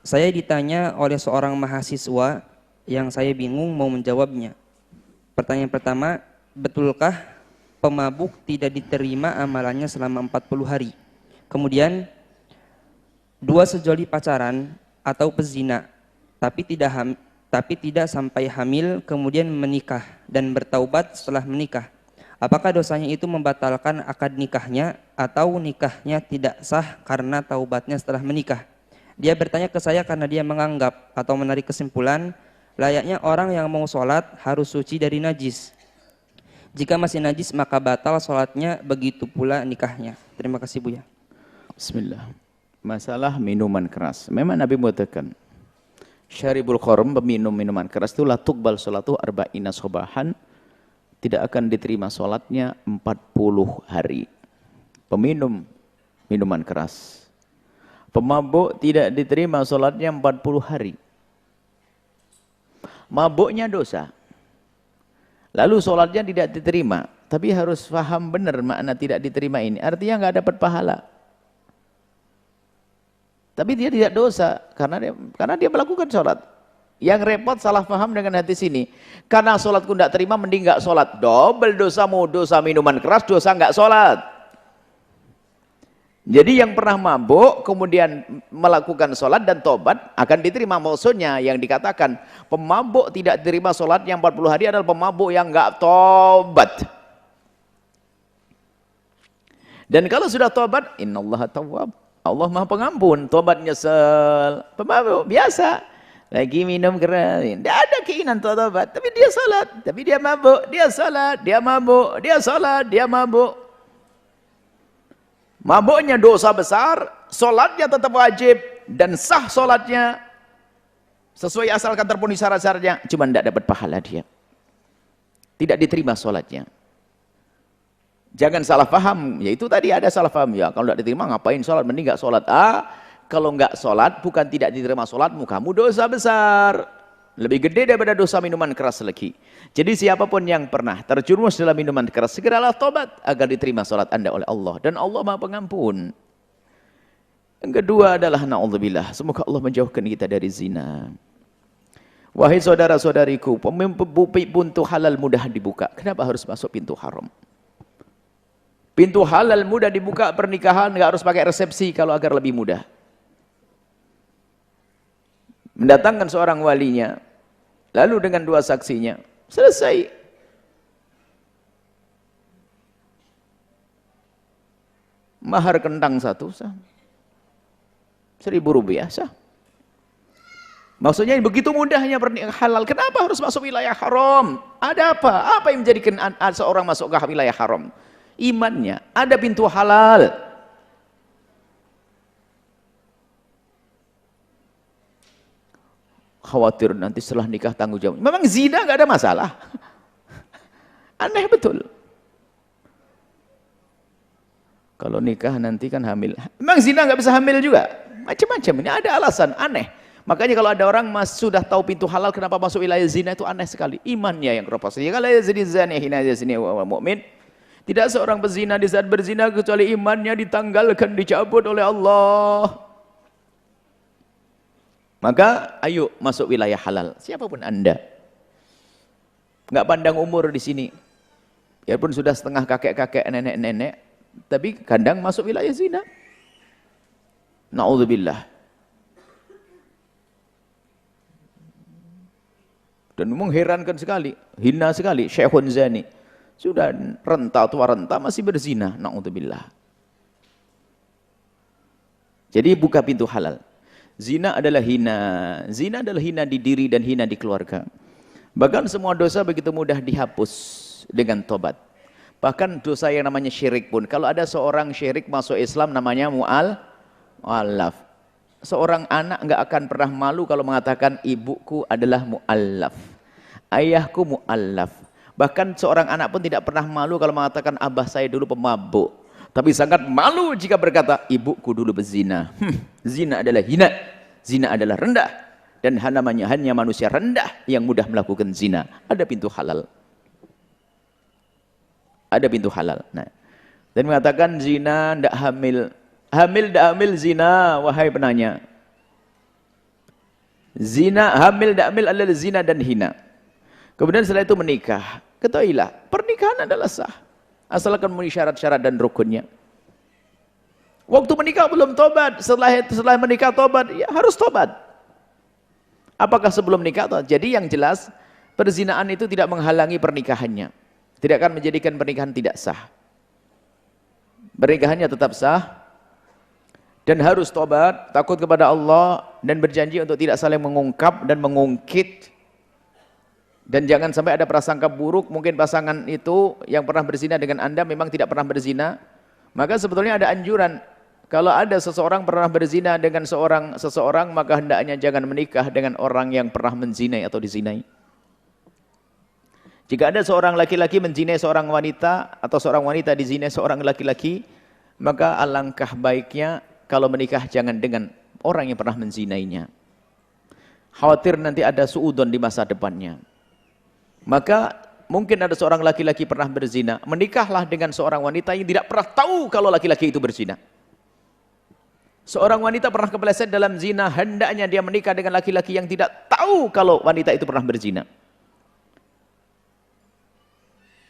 Saya ditanya oleh seorang mahasiswa yang saya bingung mau menjawabnya. Pertanyaan pertama, betulkah pemabuk tidak diterima amalannya selama 40 hari? Kemudian, dua sejoli pacaran atau pezina, tapi tidak sampai hamil kemudian menikah dan bertaubat setelah menikah. Apakah dosanya itu membatalkan akad nikahnya atau nikahnya tidak sah karena taubatnya setelah menikah? Dia bertanya ke saya karena dia menganggap atau menarik kesimpulan layaknya orang yang mau sholat harus suci dari najis. Jika masih najis maka batal sholatnya, begitu pula nikahnya. Terima kasih Buya. Bismillah. Masalah minuman keras. Memang Nabi mengatakan, syaribul kharam, peminum minuman keras itu la tuqbal sholatu arba'ina sobahan, tidak akan diterima sholatnya 40 hari. Peminum minuman keras. Pemabuk tidak diterima sholatnya 40 hari. Mabuknya dosa. Lalu sholatnya tidak diterima. Tapi harus faham benar makna tidak diterima ini. Artinya nggak dapat pahala. Tapi dia tidak dosa karena dia melakukan sholat. Yang repot salah paham dengan hadis ini. Karena sholatku tidak terima, mending nggak sholat. Double dosamu, dosa minuman keras, dosa nggak sholat. Jadi yang pernah mabuk kemudian melakukan sholat dan tobat akan diterima. Maksudnya yang dikatakan pemabuk tidak diterima sholatnya 40 hari adalah pemabuk yang nggak tobat. Dan kalau sudah tobat, innallaha tawwab, Allah maha pengampun. Tobat nyesel, pemabuk biasa lagi minum keras, tidak ada keinginan tobat, tapi dia sholat, tapi dia mabuk, dia sholat, dia mabuk, dia sholat, dia mabuk. Mabuknya dosa besar, sholatnya tetap wajib dan sah sholatnya sesuai asalkan terpenuhi syarat-syaratnya, cuma tidak dapat pahala dia, tidak diterima sholatnya. Jangan salah paham, yaitu tadi ada salah paham ya, kalau tidak diterima ngapain sholat, mending nggak sholat. Kalau nggak sholat bukan tidak diterima sholatmu, kamu dosa besar, lebih gede daripada dosa minuman keras lagi. Jadi siapapun yang pernah terjerumus dalam minuman keras, segeralah tobat agar diterima sholat anda oleh Allah. Dan Allah maha pengampun. Yang kedua adalah na'udzubillah, semoga Allah menjauhkan kita dari zina. Wahai saudara-saudariku, pintu halal mudah dibuka. Kenapa harus masuk pintu haram? Pintu halal mudah dibuka, pernikahan nggak harus pakai resepsi kalau agar lebih mudah. Mendatangkan seorang walinya, lalu dengan dua saksinya, selesai. Mahar kentang satu, sah. 1.000 rupiah, sah. Maksudnya begitu mudahnya pernikahan halal, kenapa harus masuk wilayah haram? Ada apa? Apa yang menjadikan seorang masuk ke wilayah haram? Imannya, ada pintu halal. Khawatir nanti setelah nikah tanggung jawab. Memang zina nggak ada masalah. Aneh betul. Kalau nikah nanti kan hamil. Memang zina nggak bisa hamil juga. Macam-macam. Ini ada alasan aneh. Makanya kalau ada orang sudah tahu pintu halal, kenapa masuk wilayah zina, itu aneh sekali. Imannya yang keropos. Kalau zina hina zina wa mu'min. Tidak seorang pezina di saat berzina kecuali imannya ditanggalkan, dicabut oleh Allah. Maka ayo masuk wilayah halal, siapapun anda. Nggak pandang umur di sini. Biarpun sudah setengah kakek-kakek, nenek-nenek, tapi kadang masuk wilayah zina. Na'udzubillah. Dan mengherankan sekali, hina sekali, Syekhun Zani. Sudah renta, tua renta, masih berzina. Na'udzubillah. Jadi buka pintu halal. Zina adalah hina. Zina adalah hina di diri dan hina di keluarga. Bahkan semua dosa begitu mudah dihapus dengan tobat. Bahkan dosa yang namanya syirik pun. Kalau ada seorang syirik masuk Islam namanya mu'allaf. Seorang anak enggak akan pernah malu kalau mengatakan ibuku adalah mu'allaf. Ayahku mu'allaf. Bahkan seorang anak pun tidak pernah malu kalau mengatakan abah saya dulu pemabuk. Tapi sangat malu jika berkata, ibuku dulu berzina. Zina adalah hina. Zina adalah rendah. Dan namanya hanya manusia rendah yang mudah melakukan zina. Ada pintu halal. Ada pintu halal. Nah. Dan mengatakan zina tidak hamil. Hamil tidak hamil zina, wahai penanya. Zina, hamil, tidak hamil adalah zina dan hina. Kemudian setelah itu menikah. Ketahuilah, pernikahan adalah sah. Asalkan memenuhi syarat-syarat dan rukunnya. Waktu menikah belum tobat, setelah menikah tobat, ya harus tobat. Apakah sebelum nikah? Jadi yang jelas, perzinaan itu tidak menghalangi pernikahannya. Tidak akan menjadikan pernikahan tidak sah. Pernikahannya tetap sah. Dan harus tobat, takut kepada Allah, dan berjanji untuk tidak saling mengungkap dan mengungkit. Dan jangan sampai ada prasangka buruk, mungkin pasangan itu yang pernah berzina dengan Anda memang tidak pernah berzina. Maka sebetulnya ada anjuran, kalau ada seseorang pernah berzina dengan seseorang, maka hendaknya jangan menikah dengan orang yang pernah menzinai atau dizinai. Jika ada seorang laki-laki menzinai seorang wanita, atau seorang wanita dizinai seorang laki-laki, maka alangkah baiknya kalau menikah jangan dengan orang yang pernah menzinainya. Khawatir nanti ada suudon di masa depannya. Maka mungkin ada seorang laki-laki pernah berzina, menikahlah dengan seorang wanita yang tidak pernah tahu kalau laki-laki itu berzina. Seorang wanita pernah kepleset dalam zina, hendaknya dia menikah dengan laki-laki yang tidak tahu kalau wanita itu pernah berzina.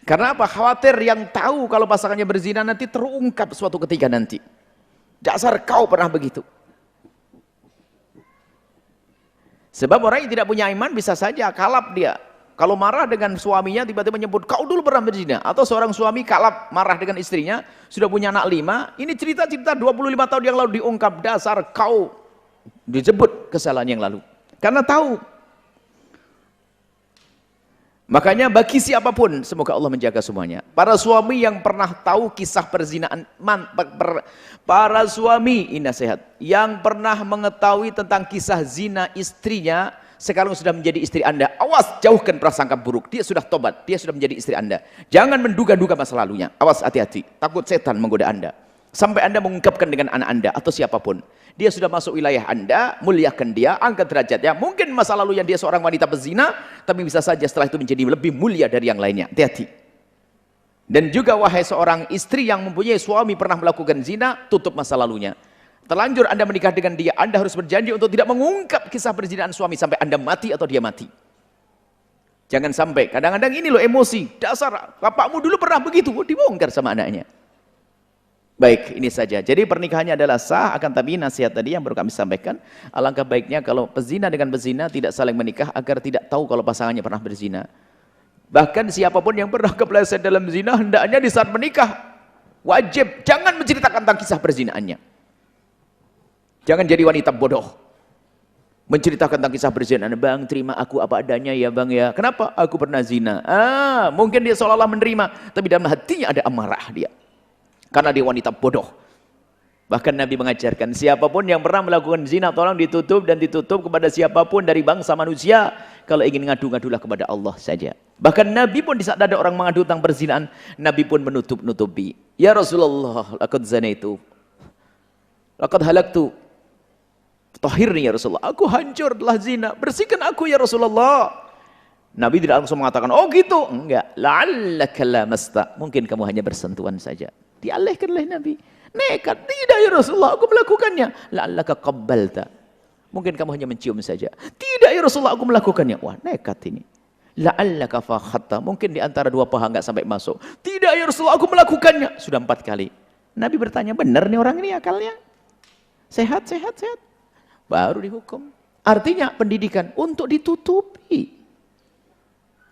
Karena apa? Khawatir yang tahu kalau pasangannya berzina nanti terungkap suatu ketika nanti. Dasar kau pernah begitu. Sebab orang yang tidak punya iman bisa saja kalap dia. Kalau marah dengan suaminya tiba-tiba menyebut kau dulu pernah berzina. Atau seorang suami kalap marah dengan istrinya, sudah punya anak 5. Ini cerita-cerita 25 tahun yang lalu diungkap. Dasar kau, disebut kesalahan yang lalu. Karena tahu. Makanya bagi siapapun, semoga Allah menjaga semuanya. Para suami yang pernah tahu kisah perzinaan, para suami, ini nasihat, yang pernah mengetahui tentang kisah zina istrinya, sekarang sudah menjadi istri Anda. Awas, jauhkan prasangka buruk. Dia sudah tobat, dia sudah menjadi istri Anda. Jangan menduga-duga masa lalunya. Awas, hati-hati. Takut setan menggoda Anda. Sampai Anda mengungkapkan dengan anak Anda atau siapapun. Dia sudah masuk wilayah Anda, muliakan dia, angkat derajatnya. Mungkin masa lalu yang dia seorang wanita pezina, tapi bisa saja setelah itu menjadi lebih mulia dari yang lainnya. Hati-hati. Dan juga wahai seorang istri yang mempunyai suami pernah melakukan zina, tutup masa lalunya. Terlanjur Anda menikah dengan dia, Anda harus berjanji untuk tidak mengungkap kisah perzinaan suami sampai Anda mati atau dia mati. Jangan sampai, kadang-kadang ini loh emosi, dasar bapakmu dulu pernah begitu, dibongkar sama anaknya. Baik, ini saja. Jadi pernikahannya adalah sah, akan tapi nasihat tadi yang baru kami sampaikan, alangkah baiknya kalau pezina dengan pezina tidak saling menikah agar tidak tahu kalau pasangannya pernah berzina. Bahkan siapapun yang pernah kepleset dalam zina, hendaknya di saat menikah wajib jangan menceritakan tentang kisah perzinaannya. Jangan jadi wanita bodoh. Menceritakan tentang kisah perzinaan, bang terima aku apa adanya ya bang ya. Kenapa? Aku pernah zina. Mungkin dia seolah-olah menerima, tapi dalam hatinya ada amarah dia. Karena dia wanita bodoh. Bahkan Nabi mengajarkan, siapapun yang pernah melakukan zina, tolong ditutup dan ditutup kepada siapapun dari bangsa manusia. Kalau ingin ngadu-ngadulah kepada Allah saja. Bahkan Nabi pun di saat ada orang mengadu tentang perzinaan, Nabi pun menutup-nutupi. Ya Rasulullah, laqad zanaitu. Laqad halaktu. Tahhirni ya Rasulullah. Aku hancur telah zina. Bersihkan aku ya Rasulullah. Nabi tidak langsung mengatakan, oh gitu. Enggak. La'allaka lamasta. Mungkin kamu hanya bersentuhan saja. Dialihkan oleh Nabi. Nekat. Tidak ya Rasulullah, aku melakukannya. La'allaka qabbalta. Mungkin kamu hanya mencium saja. Tidak ya Rasulullah, aku melakukannya. Wah, nekat ini. La'allaka fakhatta. Mungkin di antara dua paha enggak sampai masuk. Tidak ya Rasulullah, aku melakukannya. Sudah 4 kali. Nabi bertanya, benar nih orang ini akalnya? Sehat, sehat, sehat. Baru dihukum. Artinya pendidikan untuk ditutupi.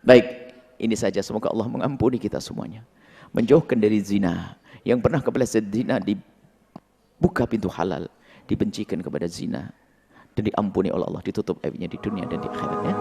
Baik, ini saja. Semoga Allah mengampuni kita semuanya. Menjauhkan dari zina. Yang pernah kepleset zina, dibuka pintu halal. Dibencikan kepada zina. Dan diampuni oleh Allah. Ditutup aibnya di dunia dan di akhiratnya.